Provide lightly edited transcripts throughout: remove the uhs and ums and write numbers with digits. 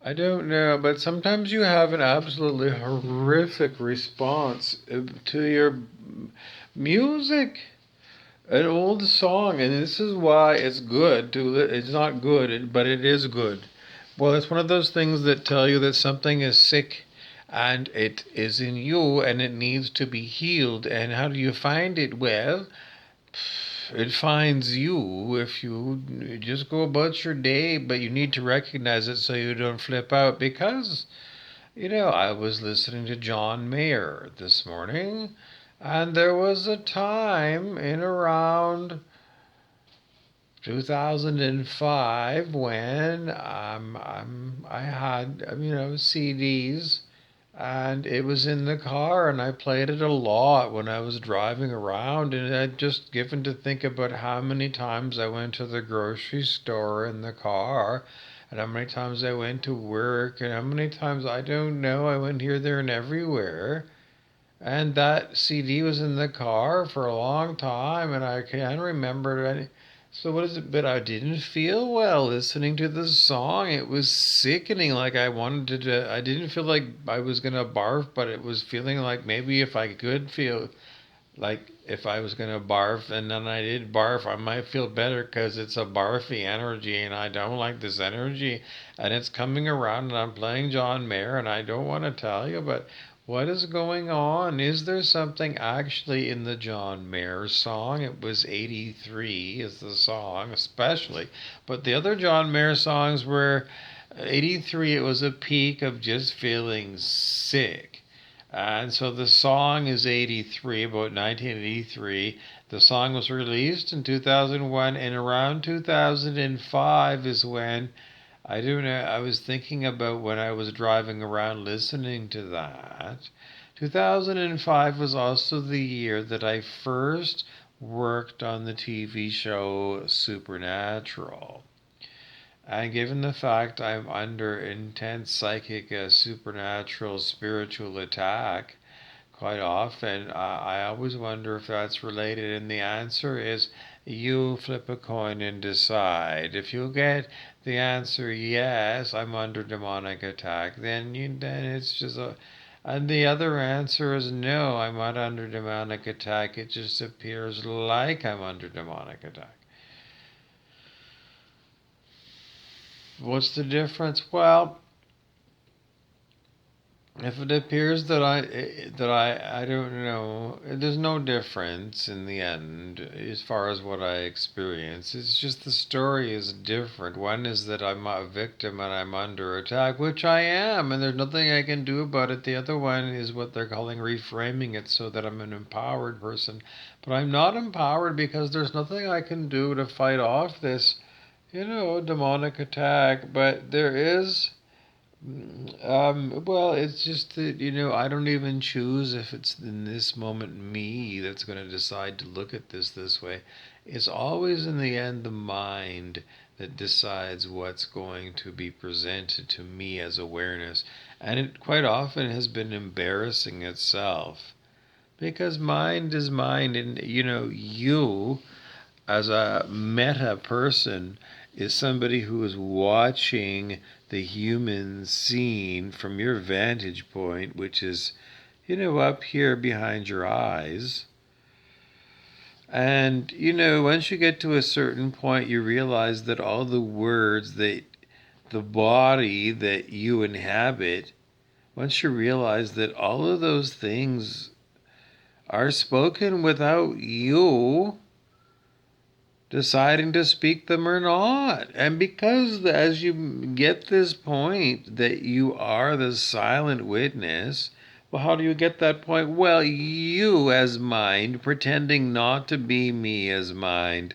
I don't know, but sometimes you have an absolutely horrific response to your music. An old song, and this is why it's good it's not good, but it is good. Well, it's one of those things that tell you that something is sick and it is in you and it needs to be healed. And how do you find it? Well, it finds you if you just go about your day, but you need to recognize it so you don't flip out. Because, I was listening to John Mayer this morning, and there was a time in around 2005 when I had CDs, and it was in the car, and I played it a lot when I was driving around, and I'd just given to think about how many times I went to the grocery store in the car, and how many times I went to work, and how many times, I don't know, I went here, there, and everywhere. And that CD was in the car for a long time, and I can't remember any. So what is it? But I didn't feel well listening to the song. It was sickening. Like I wanted to. I didn't feel like I was gonna barf, but it was feeling like maybe if I could feel like if I was gonna barf, and then I did barf, I might feel better because it's a barfy energy, and I don't like this energy, and it's coming around, and I'm playing John Mayer, and I don't want to tell you, but what is going on? Is there something actually in the John Mayer song? It was 83 is the song, especially, but the other John Mayer songs were 83. It was a peak of just feeling sick. And so the song is 83, about 1983. The song was released in 2001, and around 2005 is when, I don't know, I was thinking about when I was driving around listening to that. 2005 was also the year that I first worked on the TV show Supernatural. And given the fact I'm under intense psychic, supernatural, spiritual attack quite often, I always wonder if that's related. And the answer is you flip a coin and decide. If you get the answer yes, I'm under demonic attack, then it's just a. And the other answer is no, I'm not under demonic attack. It just appears like I'm under demonic attack. What's the difference? Well, if it appears that I don't know, there's no difference in the end as far as what I experience. It's just the story is different. One is that I'm a victim and I'm under attack, which I am, and there's nothing I can do about it. The other one is what they're calling reframing it so that I'm an empowered person. But I'm not empowered because there's nothing I can do to fight off this, demonic attack. But there is well, it's just that, I don't even choose if it's in this moment me that's going to decide to look at this way. It's always in the end the mind that decides what's going to be presented to me as awareness. And it quite often has been embarrassing itself because mind is mind, and you as a meta person is somebody who is watching the human scene from your vantage point, which is, up here behind your eyes. And, once you get to a certain point, you realize that all the words that the body that you inhabit, once you realize that all of those things are spoken without you deciding to speak them or not. And because as you get this point that you are the silent witness, well, how do you get that point? Well, you as mind, pretending not to be me as mind,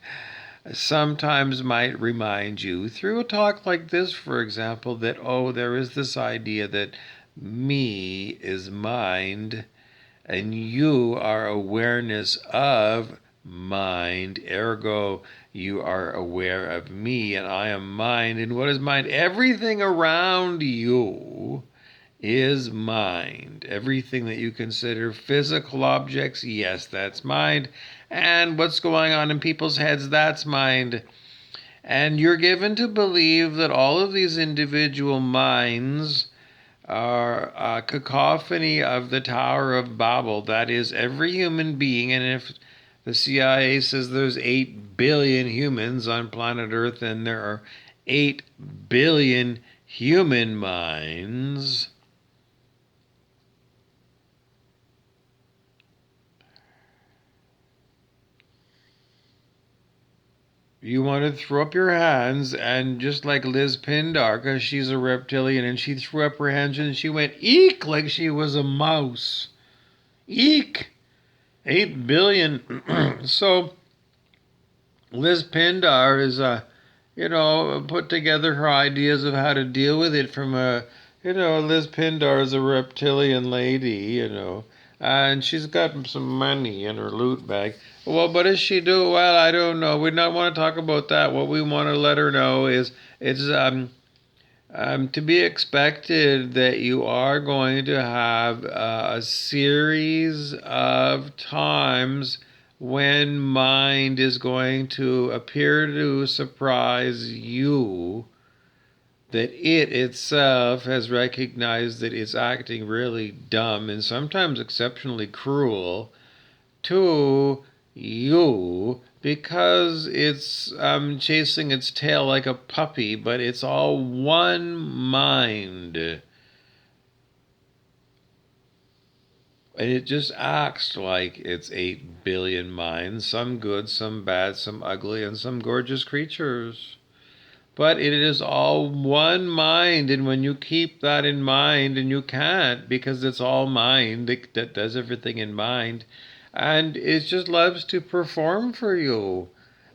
sometimes might remind you through a talk like this, for example, that, oh, there is this idea that me is mind and you are awareness of mind, ergo you are aware of me and I am mind. And what is mind? Everything around you is mind. Everything that you consider physical objects, yes, that's mind. And what's going on in people's heads, that's mind. And you're given to believe that all of these individual minds are a cacophony of the Tower of Babel. That is, every human being, and if the CIA says there's 8 billion humans on planet Earth, and there are 8 billion human minds. You want to throw up your hands, and just like Liz Pindar, because she's a reptilian, and she threw up her hands and she went eek like she was a mouse. Eek! 8 billion. So Liz Pindar is put together her ideas of how to deal with it from Liz Pindar is a reptilian lady, and she's got some money in her loot bag. Well, what does she do? Well, I don't know. We don't want to talk about that. What we want to let her know is it's to be expected that you are going to have a series of times when mind is going to appear to surprise you, that it itself has recognized that it's acting really dumb and sometimes exceptionally cruel to you because it's chasing its tail like a puppy, but it's all one mind. And it just acts like it's 8 billion minds, some good, some bad, some ugly, and some gorgeous creatures. But it is all one mind, and when you keep that in mind, and you can't because it's all mind that does everything in mind, and it just loves to perform for you.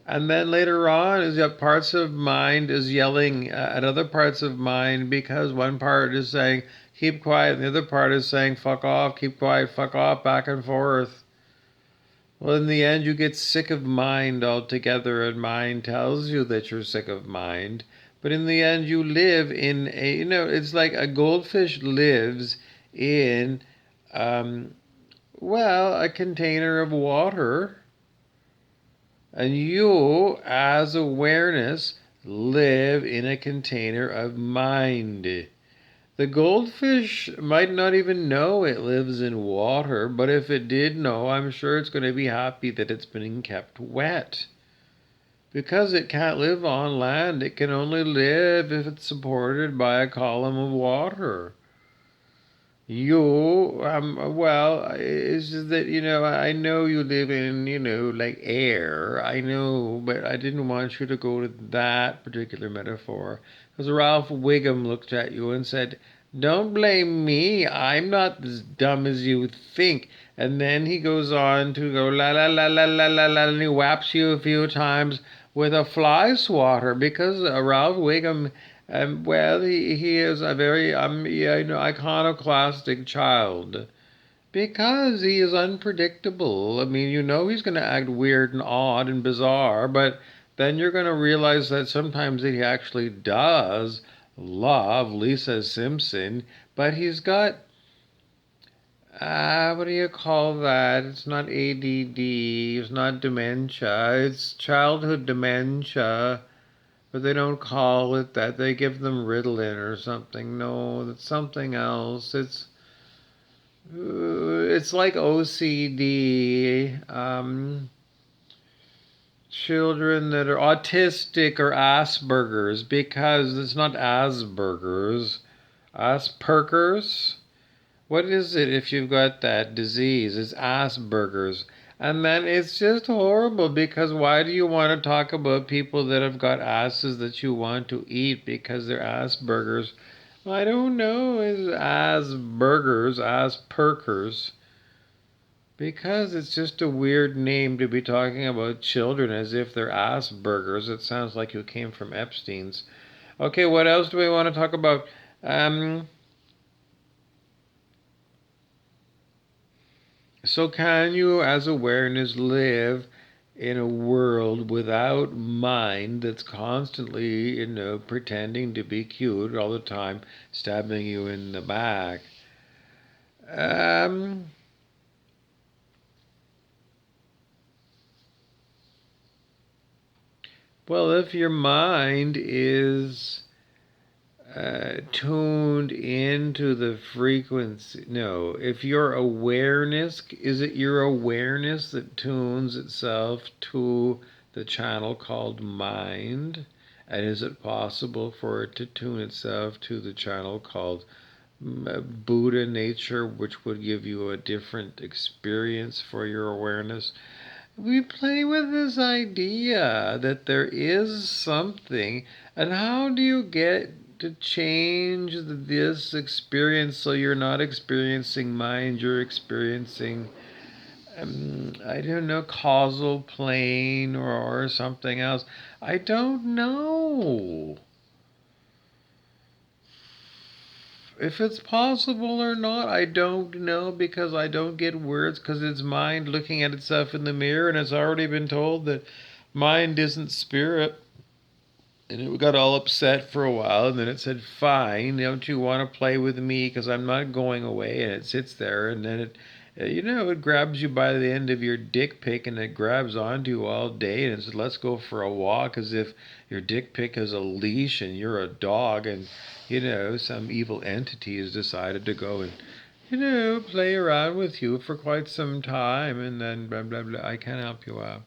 And then later on, is that parts of mind is yelling at other parts of mind because one part is saying keep quiet, and the other part is saying fuck off, keep quiet, fuck off, back and forth. Well, in the end, you get sick of mind altogether, and mind tells you that you're sick of mind. But in the end, you live in it's like a goldfish lives in, a container of water. And you, as awareness, live in a container of mind. The goldfish might not even know it lives in water, but if it did know, I'm sure it's going to be happy that it's being kept wet. Because it can't live on land, it can only live if it's supported by a column of water. It's just that, I know you live in, like air. I know, but I didn't want you to go to that particular metaphor. Because Ralph Wiggum looked at you and said, don't blame me. I'm not as dumb as you think. And then he goes on to go la la la la la la la, and he whaps you a few times with a fly swatter because Ralph Wiggum he is a very iconoclastic child because he is unpredictable. I mean, he's going to act weird and odd and bizarre, but then you're going to realize that sometimes he actually does love Lisa Simpson, but he's got what do you call that? It's not ADD, it's not dementia, it's childhood dementia. But they don't call it that. They give them Ritalin or something. No, that's something else. It's like OCD. Children that are autistic or Asperger's, because it's not Asperger's. Asperger's? What is it if you've got that disease? It's Asperger's. And then it's just horrible because why do you want to talk about people that have got asses that you want to eat because they're Asperger's? I don't know. It's Asperger's, Asperkers. Because it's just a weird name to be talking about children as if they're Asperger's. It sounds like you came from Epstein's. Okay, what else do we want to talk about? So, can you, as awareness, live in a world without mind that's constantly, pretending to be cute all the time, stabbing you in the back? Um, Well, if your mind is tuned into the frequency, no, if your awareness, is it your awareness that tunes itself to the channel called mind? And is it possible for it to tune itself to the channel called Buddha nature, which would give you a different experience for your awareness? We play with this idea that there is something, and how do you get to change this experience so you're not experiencing mind, you're experiencing, I don't know, causal plane or something else? I don't know if it's possible or not. I don't know because I don't get words, because it's mind looking at itself in the mirror, and it's already been told that mind isn't spirit. And it got all upset for a while, and then it said, "Fine, don't you want to play with me? Because I'm not going away." And it sits there, and then it grabs you by the end of your dick pic, and it grabs onto you all day, and it says, "Let's go for a walk," as if your dick pic is a leash and you're a dog, and some evil entity has decided to go and play around with you for quite some time, and then blah blah blah. I can't help you out.